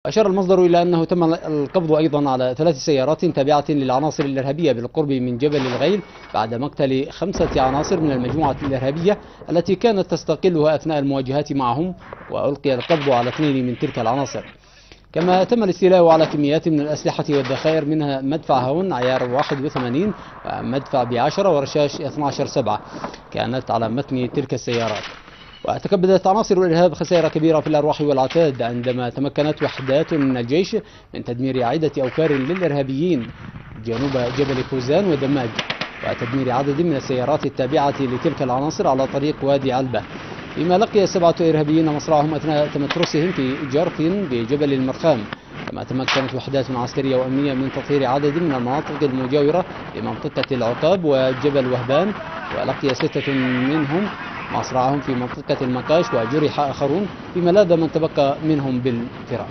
أشار المصدر إلى أنه تم القبض أيضا على 3 سيارات تابعة للعناصر الإرهابية بالقرب من جبل الغيل بعد مقتل 5 عناصر من المجموعة الإرهابية التي كانت تستقلها أثناء المواجهات معهم، وألقي القبض على 2 من تلك العناصر. كما تم الاستيلاء على كميات من الأسلحة والذخائر، منها مدفع هون عيار 81 ومدفع ب10 ورشاش 12/7 كانت على متن تلك السيارات. وتكبدت عناصر الإرهاب خسائر كبيرة في الأرواح والعتاد عندما تمكنت وحدات من الجيش من تدمير عدة أوكار للإرهابيين جنوب جبل كوزان ودماج، وتدمير عدد من السيارات التابعة لتلك العناصر على طريق وادي علبة، فيما لقي 7 إرهابيين مصرعهم أثناء تمترسهم في جرف بجبل المرخام. كما تمكنت وحدات عسكرية وأمنية من تطهير عدد من المناطق المجاورة لمنطقة العقاب وجبل وهبان، ولقي 6 منهم مصرعهم في منطقة المكاش، وجرح آخرون، فيما لاذ من تبقى منهم بالفرار.